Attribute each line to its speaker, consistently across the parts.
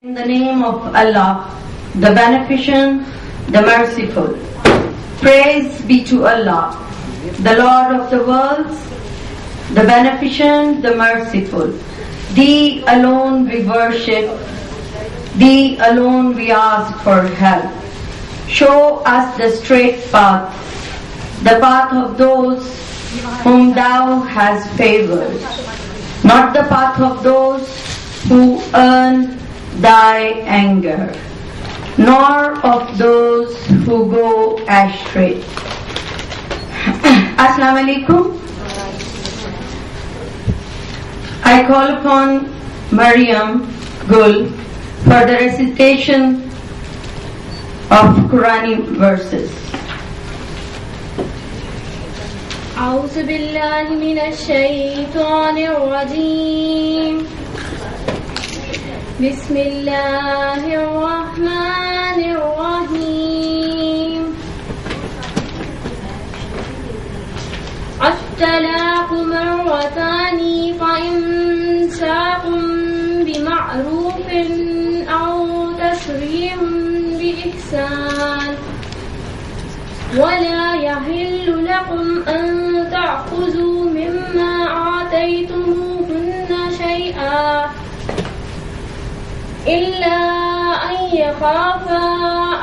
Speaker 1: In the name of Allah, the Beneficent, the Merciful. Praise be to Allah, the Lord of the worlds, the Beneficent, the Merciful. Thee alone we worship, Thee alone we ask for help. Show us the straight path, the path of those whom Thou hast favored, not the path of those who earn Thy anger, nor of those who go astray. Assalamu alaikum. I call upon Maryam Gul for the recitation of Quranic verses.
Speaker 2: أعوذ بالله من الشيطان الرجيم بسم الله الرحمن الرحيم الطلاق مرتان فإمساك بمعروف أو تسريح بإحسان ولا يحل لكم أن تأخذوا مما آتيتموهن شيئا إلا أن يخافا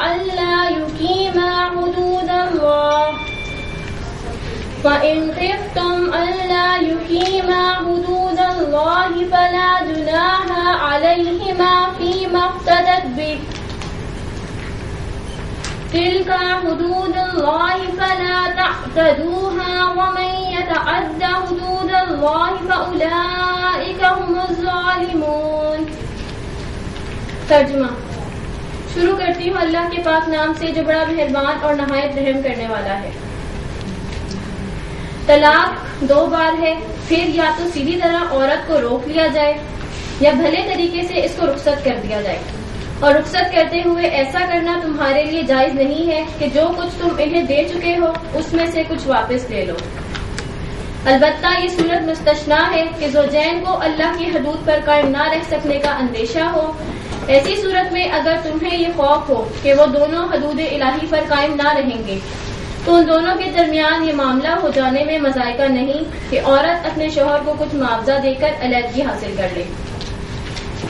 Speaker 2: ألا يقيما حدود الله فإن خفتم ألا يقيما حدود الله فلا جناح عليهما فيما افتدت به تلك حدود الله فلا تعتدوها ومن يتعد حدود الله فأولئك هم الظالمون। तर्जुमा शुरू करती हूँ अल्लाह के पाक नाम से जो बड़ा मेहरबान और नहायत रहम करने वाला है। तलाक दो बार है, फिर या तो सीधी तरह औरत को रोक लिया जाए या भले तरीके से इसको रुखसत कर दिया जाए, और रुखसत करते हुए ऐसा करना तुम्हारे लिए जायज नहीं है कि जो कुछ तुम इन्हें दे चुके हो उसमें से कुछ वापस ले लो। अलबत्ता ये सूरत मुस्तस्ना है कि ज़ौजैन को अल्लाह की हदूद पर कायम ना रह सकने का अंदेशा हो। ऐसी सूरत में अगर तुम्हें ये खौफ हो कि वो दोनों हदूद इलाही पर कायम ना रहेंगे तो उन दोनों के दरमियान ये मामला हो जाने में मज़ायका नहीं कि औरत अपने शोहर को कुछ मुआवजा देकर अलहदगी हासिल कर ले।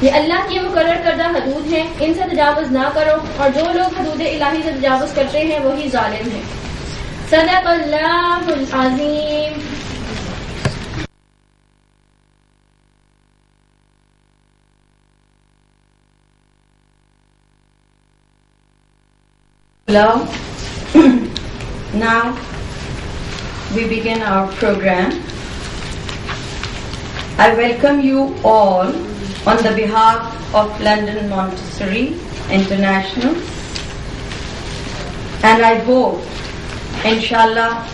Speaker 2: ये अल्लाह की मुकर्रर करदा हदूद हैं, इनसे तजावुज़ ना करो, और जो लोग हदूद इलाही से तजावुज़ करते हैं वही जालिम हैं। सदक़ल्लाहुल अज़ीम।
Speaker 1: Hello. Now we begin our program. I welcome you all on the behalf of London Montessori International, and I hope, inshallah,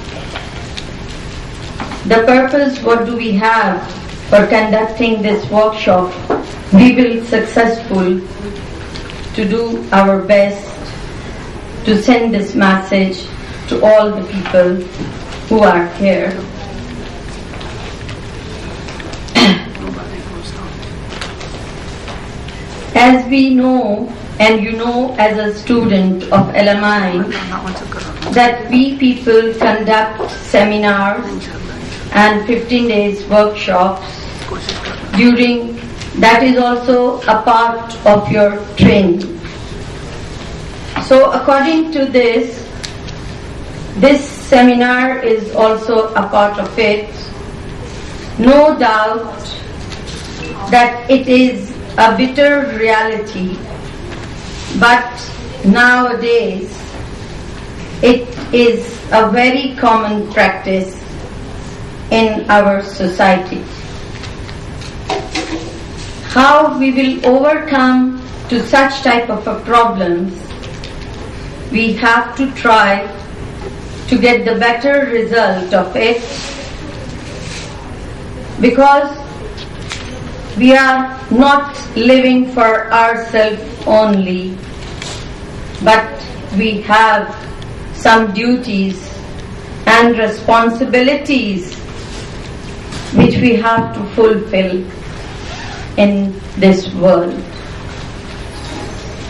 Speaker 1: the purpose what do we have for conducting this workshop, we will successful to do our best to send this message to all the people who are here. As we know, and you know as a student of LMI, that we people conduct seminars and 15 days workshops during, that is also a part of your training. So according to this seminar is also a part of it. No doubt that it is a bitter reality, but nowadays it is a very common practice in our society. How we will overcome to such type of problems, we have to try to get the better result of it, because we are not living for ourselves only, but we have some duties and responsibilities which we have to fulfill in this world.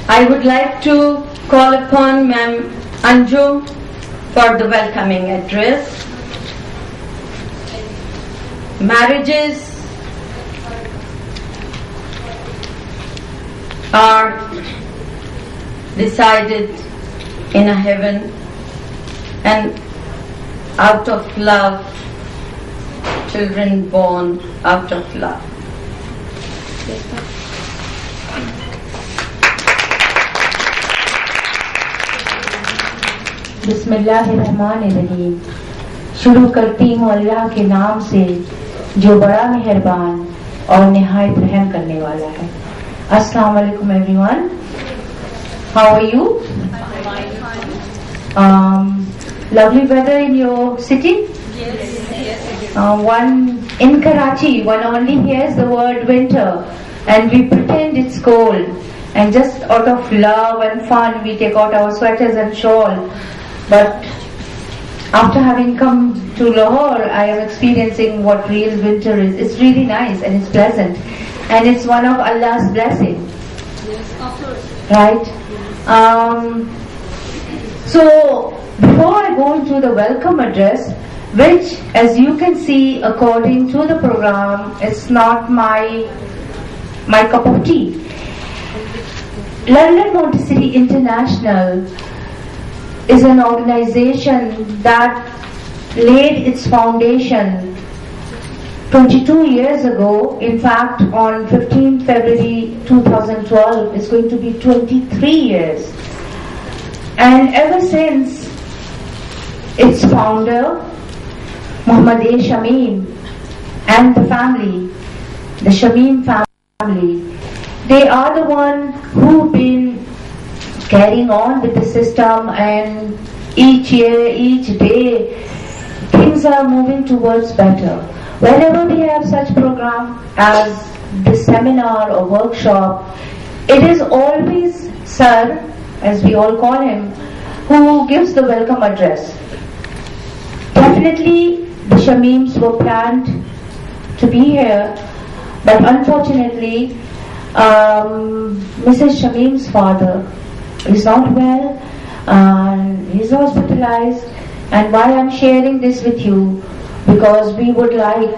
Speaker 1: I would like to call upon Ma'am Anju for the welcoming address. Marriages are decided in a heaven, and out of love, children born out of love.
Speaker 3: बिस्मिल्लाहिर्रहमानिर्रहीम। शुरू करती हूँ अल्लाह के नाम से जो बड़ा मेहरबान और निहायत रहम करने वाला है। अस्सलाम वालेकुम everyone. How are you? Lovely weather in your city? Yes. One in Karachi, one only hears the word winter and we pretend it's cold, and just out of love and fun we take out our sweaters and shawl. But after having come to Lahore, I am experiencing what real winter is. It's really nice and it's pleasant, and it's one of Allah's blessing.
Speaker 2: Yes, of course.
Speaker 3: Right? So before I go into the welcome address, which as you can see according to the program is not my cup of tea. London Montessori International is an organization that laid its foundation 22 years ago. In fact, on 15 February 2012, it's going to be 23 years. And ever since its founder, Muhammad A. Shamim, and the family, the Shamim family, they are the one who've been carrying on with the system, and each year, each day, things are moving towards better. Whenever we have such program as this seminar or workshop, it is always Sir, as we all call him, who gives the welcome address. Definitely the Shamims were planned to be here, but unfortunately Mrs. Shamim's father is not well, he's hospitalized. And why I'm sharing this with you, because we would like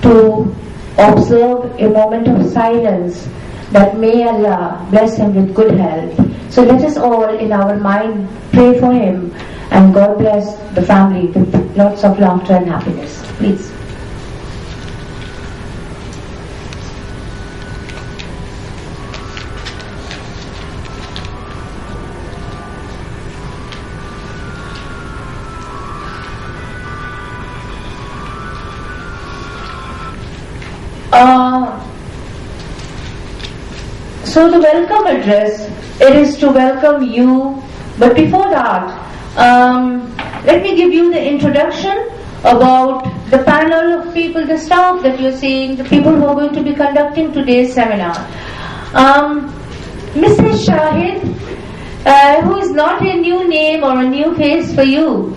Speaker 3: to observe a moment of silence, that may Allah bless him with good health. So let us all in our mind pray for him, and God bless the family with lots of laughter and happiness. Please. So the welcome address, it is to welcome you, but before that, let me give you the introduction about the panel of people, the staff that you're seeing, the people who are going to be conducting today's seminar. Mrs. Shahid, who is not a new name or a new face for you,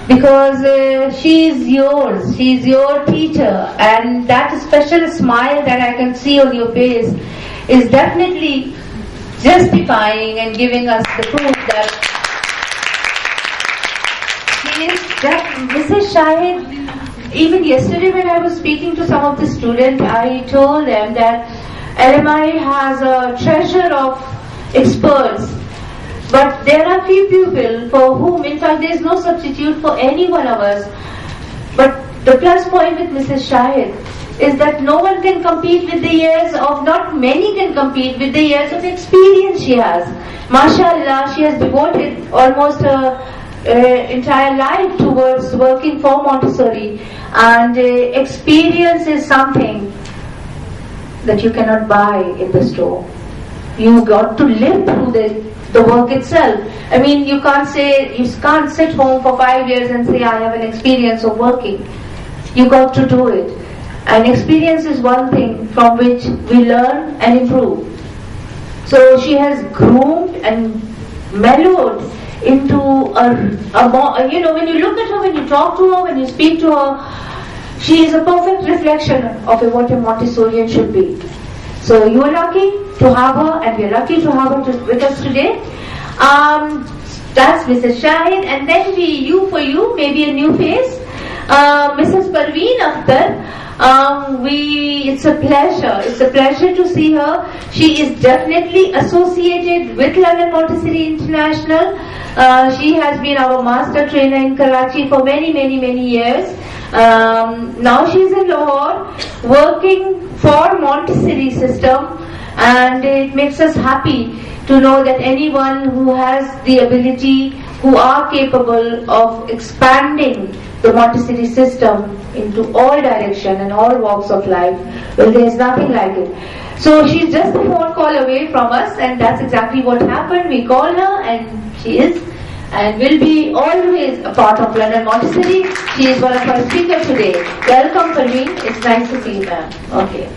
Speaker 3: because she is yours, she is your teacher, and that special smile that I can see on your face is definitely justifying and giving us the proof that she is Mrs. Shahid. Even yesterday when I was speaking to some of the students, I told them that LMI has a treasure of experts, but there are few people for whom, in fact, there is no substitute for any one of us. But the plus point with Mrs. Shahid is that no one can compete with the years of, not many can compete with the years of experience she has. MashaAllah, she has devoted almost her entire life towards working for Montessori, and experience is something that you cannot buy in the store. You got to live through the work itself. I mean, you can't sit home for 5 years and say I have an experience of working. You got to do it. And experience is one thing from which we learn and improve. So she has groomed and mellowed into you know, when you look at her, when you talk to her, when you speak to her, she is a perfect reflection of what a Montessorian should be. So you are lucky to have her, and we are lucky to have her with us today. That's Mrs. Shahid, and then for you, maybe a new face, Mrs. Parveen Akhtar. It's a pleasure to see her. She is definitely associated with London Montessori International. She has been our master trainer in Karachi for many years. Now she is in Lahore working for Montessori system, and it makes us happy to know that anyone who has the ability, who are capable of expanding the Montessori system into all direction and all walks of life, well, there is nothing like it. So she's just a phone call away from us, and that's exactly what happened. We called her, and she is and will be always a part of London Montessori. She is one of our speakers today. Welcome, Parveen. It's nice to see you, ma'am. Okay.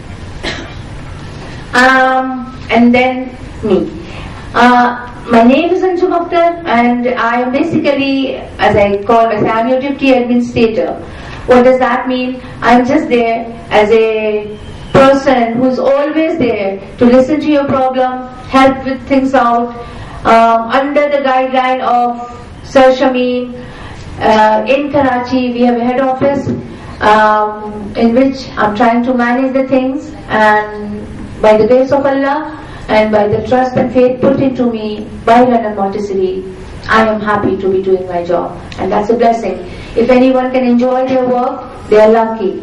Speaker 3: And then me. My name is Anjum Akhtar, and I am basically, as I call myself, I'm your deputy administrator. What does that mean? I'm just there as a person who's always there to listen to your problem, help with things out, under the guideline of Sir Shameen. In Karachi, we have a head office in which I'm trying to manage the things, and by the grace of Allah, and by the trust and faith put into me by London Montessori, I am happy to be doing my job, and that's a blessing. If anyone can enjoy their work, they are lucky.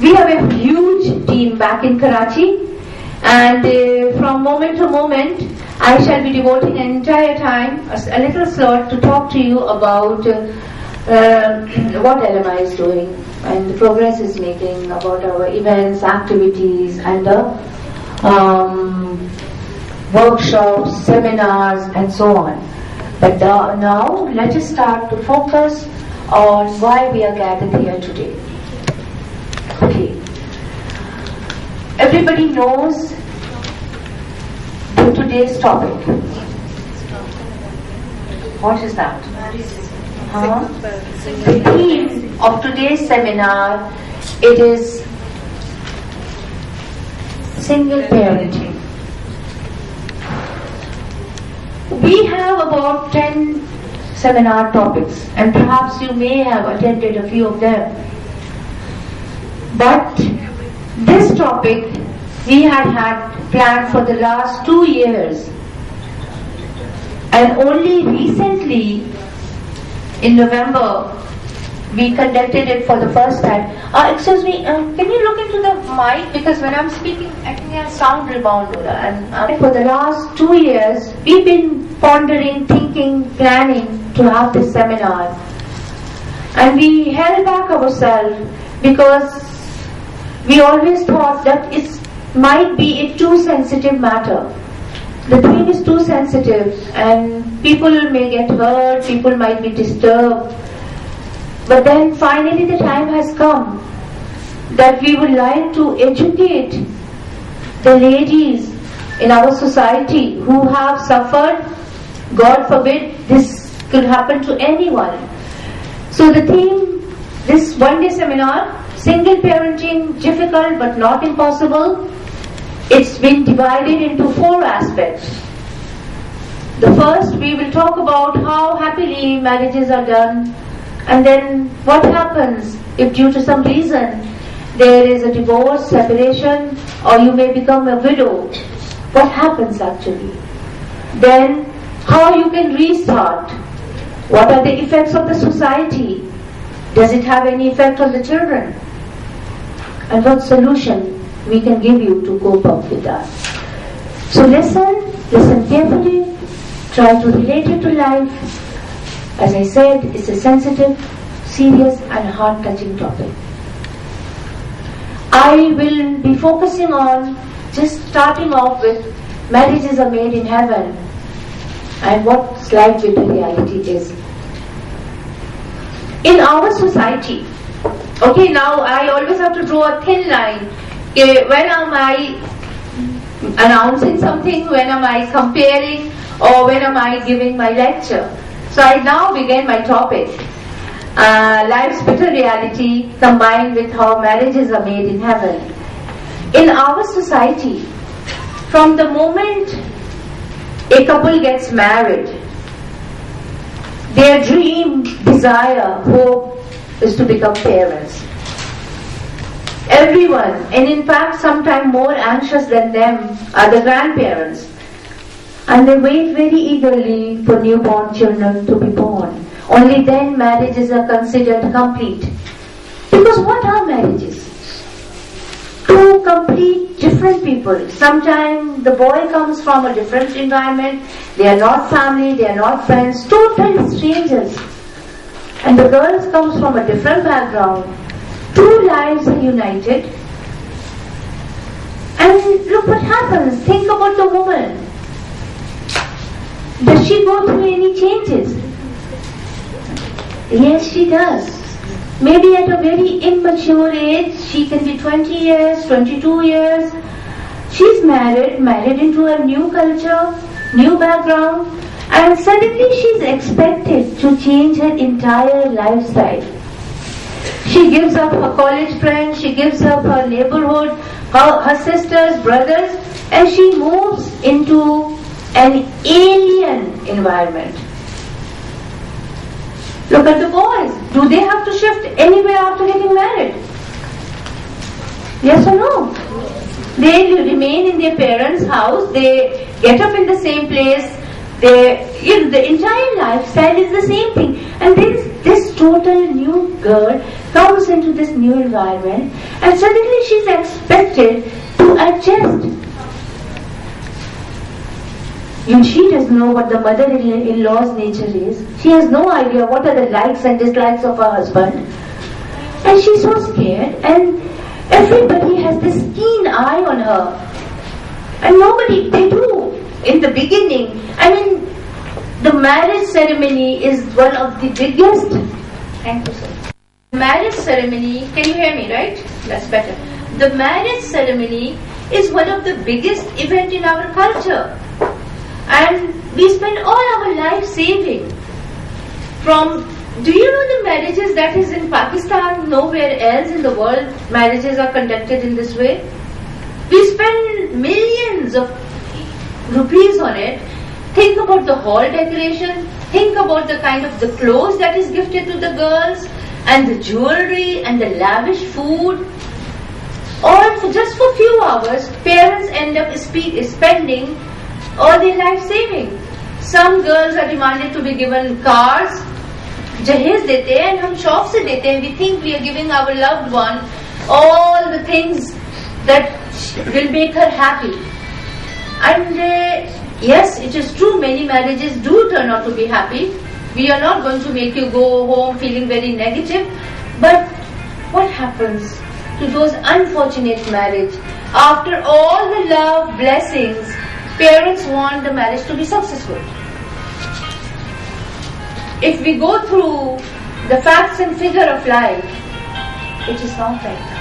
Speaker 3: We have a huge team back in Karachi, and from moment to moment, I shall be devoting an entire time, a little slot, to talk to you about what LMI is doing and the progress it's making, about our events, activities, and the workshops, seminars, and so on. But now let us start to focus on why we are gathered here today. Okay. Everybody knows today's topic. What is that? The theme of today's seminar, it is single parenting. We have about 10 seminar topics, and perhaps you may have attended a few of them. But this topic we had planned for the last 2 years, and only recently in November we conducted it for the first time. Excuse me, can you look into the mic, because when I'm speaking I think there's sound rebound. And for the last 2 years we've been pondering, thinking, planning to have this seminar, and we held back ourselves because we always thought that it might be a too sensitive matter. The theme is too sensitive, and people may get hurt, people might be disturbed. But then finally the time has come that we would like to educate the ladies in our society who have suffered. God forbid this could happen to anyone. So the theme, this one-day seminar, single parenting, difficult but not impossible. It's been divided into 4 aspects. The first, we will talk about how happily marriages are done, and then what happens if due to some reason there is a divorce, separation, or you may become a widow. What happens actually? Then how you can restart. What are the effects of the society? Does it have any effect on the children? And what solution we can give you to cope up with that. So listen carefully, try to relate it to life. As I said, it's a sensitive, serious and heart-touching topic. I will be focusing on just starting off with marriages are made in heaven and what life with the reality is. In our society, okay, now I always have to draw a thin line. When am I announcing something? When am I comparing? Or when am I giving my lecture? So I now begin my topic. Life's bitter reality combined with how marriages are made in heaven. In our society, from the moment a couple gets married, their dream, desire, hope is to become parents. Everyone, and in fact sometimes more anxious than them, are the grandparents. And they wait very eagerly for newborn children to be born. Only then marriages are considered complete. Because what are marriages? Two complete different people. Sometimes the boy comes from a different environment. They are not family, they are not friends, total strangers. And the girl comes from a different background. Two lives are united. And look what happens. Think about the woman. Does she go through any changes? Yes, she does. Maybe at a very immature age, she can be 20 years, 22 years. She's married into a new culture, new background, and suddenly she's expected to change her entire lifestyle. She gives up her college friends, she gives up her neighborhood, her sisters, brothers, and she moves into an alien environment. Look at the boys. Do they have to shift anywhere after getting married? Yes or no? They remain in their parents' house. They get up in the same place. The entire lifestyle is the same thing. And then this total new girl comes into this new environment, and suddenly she's expected to adjust. And she doesn't know what the mother-in-law's nature is. She has no idea what are the likes and dislikes of her husband. And she's so scared, and everybody has this keen eye on her. And they do. In the beginning, the marriage ceremony is one of the biggest. Thank you, sir. Marriage ceremony, can you hear me, right? That's better. The marriage ceremony is one of the biggest event in our culture. And we spend all our life saving. Do you know the marriages that is in Pakistan, nowhere else in the world, marriages are conducted in this way? We spend millions of rupees on it. Think about the hall decoration, think about the kind of the clothes that is gifted to the girls, and the jewelry, and the lavish food. All for just for few hours, parents end up spending all their life saving. Some girls are demanded to be given cars, jahez dete hain, and hum shauk se dete hain. We think we are giving our loved one all the things that will make her happy. And yes, it is true, many marriages do turn out to be happy. We are not going to make you go home feeling very negative. But what happens to those unfortunate marriages? After all the love, blessings, parents want the marriage to be successful. If we go through the facts and figure of life, it is not like that.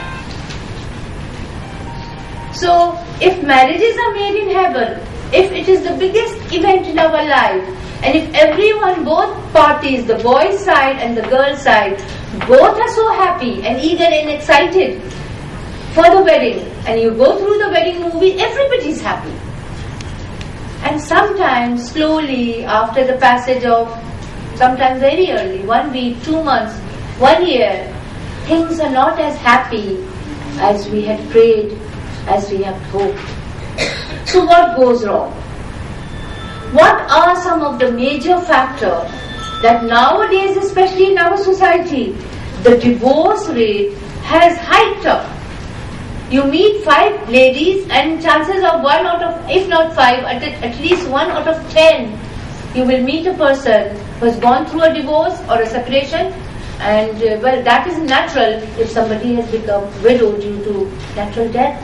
Speaker 3: So, if marriages are made in heaven, if it is the biggest event in our life, and if everyone, both parties, the boys' side and the girls' side, both are so happy and eager and excited for the wedding, and you go through the wedding movie, everybody is happy. And sometimes, slowly, after the passage of, sometimes very early, 1 week, 2 months, 1 year, things are not as happy as we had prayed, as we had hoped. So what goes wrong? What are some of the major factors that nowadays, especially in our society, the divorce rate has hiked up? You meet 5 ladies and chances are 1 out of, if not 5, at least 1 out of 10, you will meet a person who has gone through a divorce or a separation, and well, that is natural if somebody has become widow due to natural death.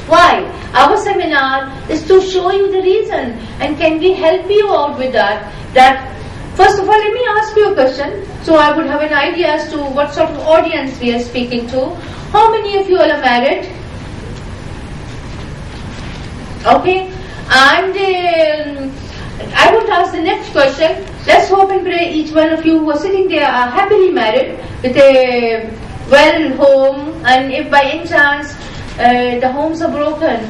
Speaker 3: Why? Our seminar is to show you the reason, and can we help you out with that? That first of all, let me ask you a question, so I would have an idea as to what sort of audience we are speaking to. How many of you all are married? Okay, and I would ask the next question. Let's hope and pray each one of you who are sitting there are happily married with a well home, and if by any chance the homes are broken,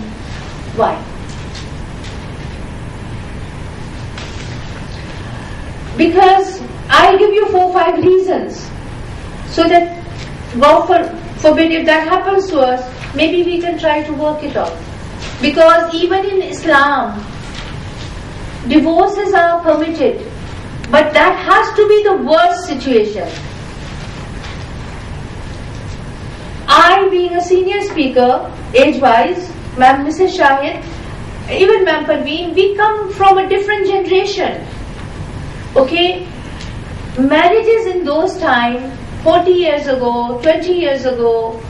Speaker 3: why? Because I'll give you 4-5 reasons, so that God forbid if that happens to us, maybe we can try to work it out. Because even in Islam, divorces are permitted, but that has to be the worst situation. I, being a senior speaker, age-wise, Ma'am Mrs. Shahid, even Ma'am Parveen, we come from a different generation. Okay? Marriages in those times, 40 years ago, 20 years ago,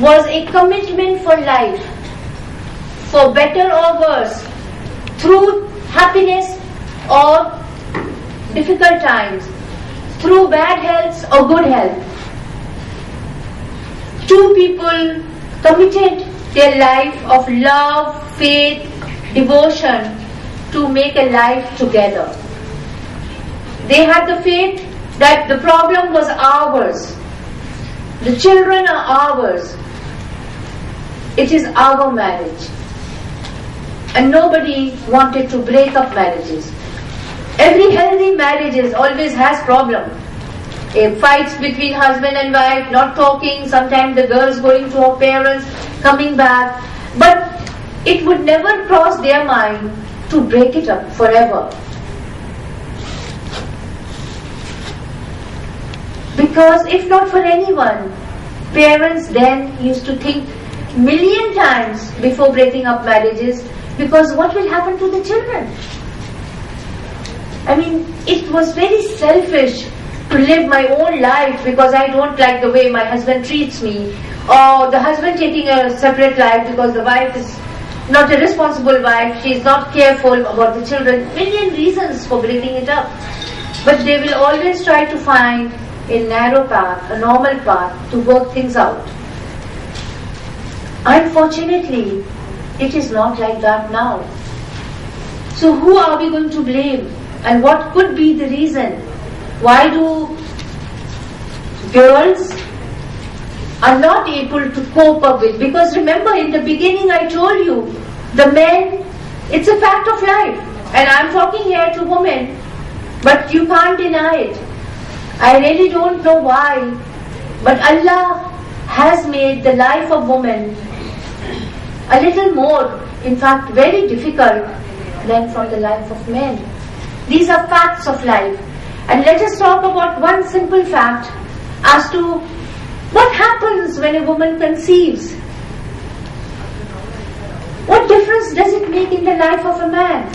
Speaker 3: was a commitment for life, for better or worse, through happiness or difficult times, through bad health or good health. Two people committed their life of love, faith, devotion to make a life together. They had the faith that the problem was ours. The children are ours. It is our marriage. And nobody wanted to break up marriages. Every healthy marriage always has problem. Fights between husband and wife, not talking, sometimes the girls going to her parents, coming back. But it would never cross their mind to break it up forever. Because if not for anyone, parents then used to think million times before breaking up marriages, because what will happen to the children? I mean, it was very selfish to live my own life because I don't like the way my husband treats me, or the husband taking a separate life because the wife is not a responsible wife, she is not careful about the children. Million reasons for breaking it up. But they will always try to find a narrow path, a normal path to work things out. Unfortunately, it is not like that now. So who are we going to blame? And what could be the reason? Why do girls are not able to cope up with? Because remember, in the beginning I told you, the men, it's a fact of life. And I'm talking here to women, but you can't deny it. I really don't know why, but Allah has made the life of women a little more, in fact very difficult than from the life of men. These are facts of life. And let us talk about one simple fact as to what happens when a woman conceives. What difference does it make in the life of a man?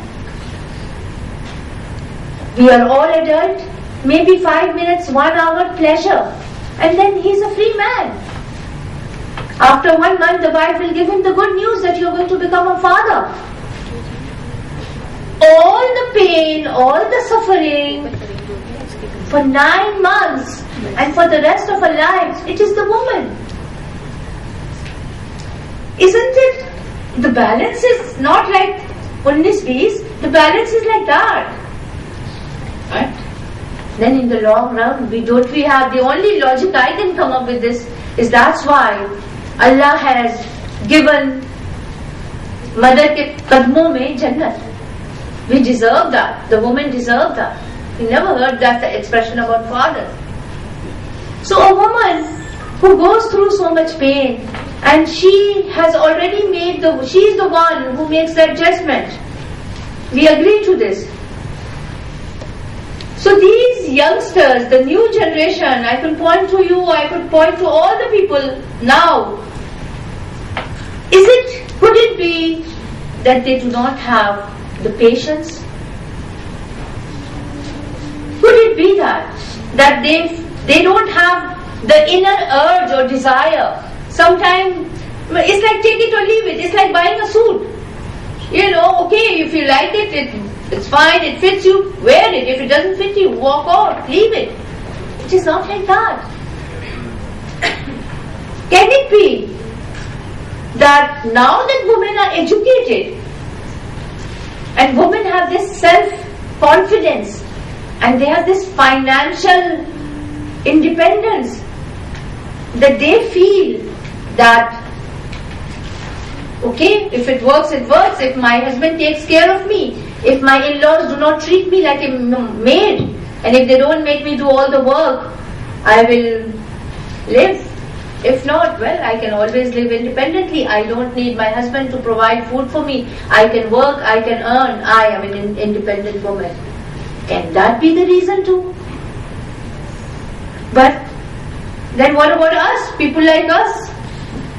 Speaker 3: We are all adult, maybe 5 minutes, 1 hour pleasure, and then he's a free man. After 1 month, the wife will give him the good news that you're going to become a father. All the pain, all the suffering, for 9 months, and for the rest of her life, it is the woman. Isn't it? The balance is not like 19-20, the balance is like that. Right? Then in the long run, we have the only logic I can come up with this is that's why Allah has given mother ke qadmon mein jannat. We deserve that. The woman deserved that. We never heard that expression about fathers. So a woman who goes through so much pain, and she has already made she is the one who makes that judgment. We agree to this. So these youngsters, the new generation, I could point to you, I could point to all the people now. Could it be that they do not have the patience? Could it be that they don't have the inner urge or desire? Sometimes it's like take it or leave it. It's like buying a suit. Okay, if you like it, it's fine, it fits you, wear it. If it doesn't fit you, walk out, leave it. It is not like that. Can it be that now that women are educated and women have this self-confidence and they have this financial independence, that they feel that, okay, if it works, it works. If my husband takes care of me, if my in-laws do not treat me like a maid, and if they don't make me do all the work, I will live. If not, well, I can always live independently. I don't need my husband to provide food for me. I can work, I can earn. I am an independent woman. Can that be the reason too? But then what about us, people like us,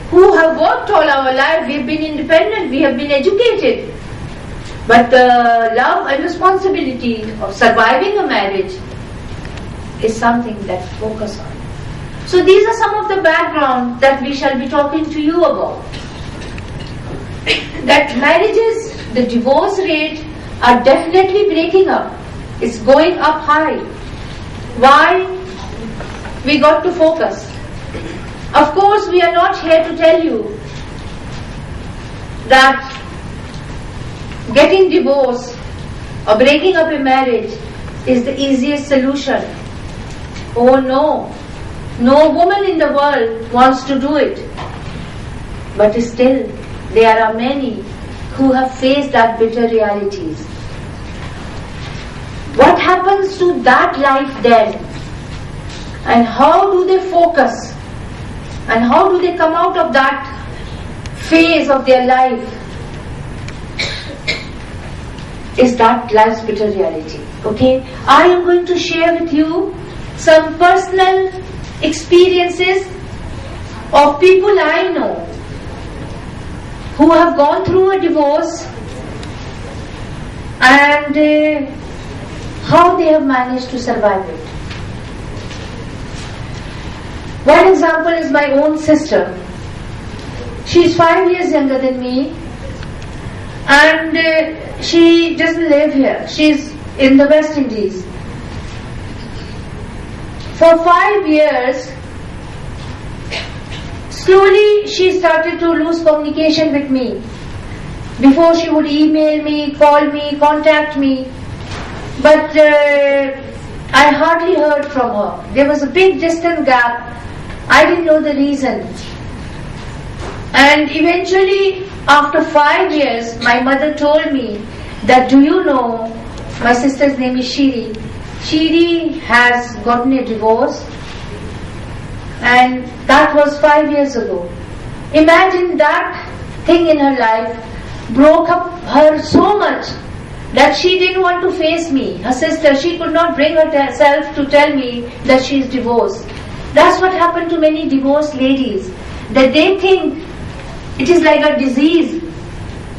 Speaker 3: who have worked all our life, we have been independent, we have been educated. But the love and responsibility of surviving a marriage is something that focus on. So these are some of the background that we shall be talking to you about. That marriages, the divorce rate are definitely breaking up. It's going up high. Why? We got to focus. Of course, we are not here to tell you that getting divorced or breaking up a marriage is the easiest solution. Oh no. No woman in the world wants to do it. But still, there are many who have faced that bitter realities. What happens to that life then? And how do they focus? And how do they come out of that phase of their life? Is that life's bitter reality? Okay? I am going to share with you some personal experiences of people I know who have gone through a divorce and how they have managed to survive it. One example is my own sister. She is 5 years younger than me and she doesn't live here. She is in the West Indies. For 5 years, slowly she started to lose communication with me. Before she would email me, call me, contact me, but I hardly heard from her. There was a big distance gap. I didn't know the reason. And eventually, after 5 years, my mother told me that, do you know, my sister's name is Shiri. Shiri has gotten a divorce, and that was 5 years ago. Imagine that thing in her life broke up her so much that she didn't want to face me. Her sister, she could not bring herself to tell me that she is divorced. That's what happened to many divorced ladies, that they think it is like a disease.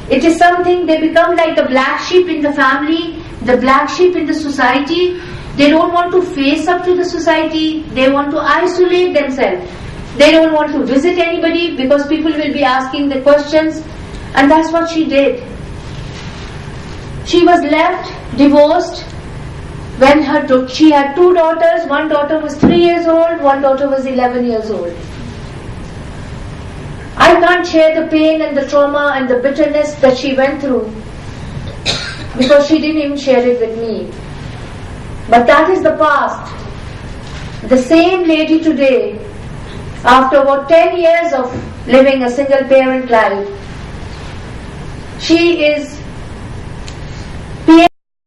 Speaker 3: It is something, they become like the black sheep in the family, the black sheep in the society. They don't want to face up to the society. They want to isolate themselves. They don't want to visit anybody because people will be asking the questions. And that's what she did. She was left, divorced, when she had 2 daughters. One daughter was 3 years old, one daughter was 11 years old. I can't share the pain and the trauma and the bitterness that she went through because she didn't even share it with me. But that is the past. The same lady today, after about 10 years of living a single parent life, she is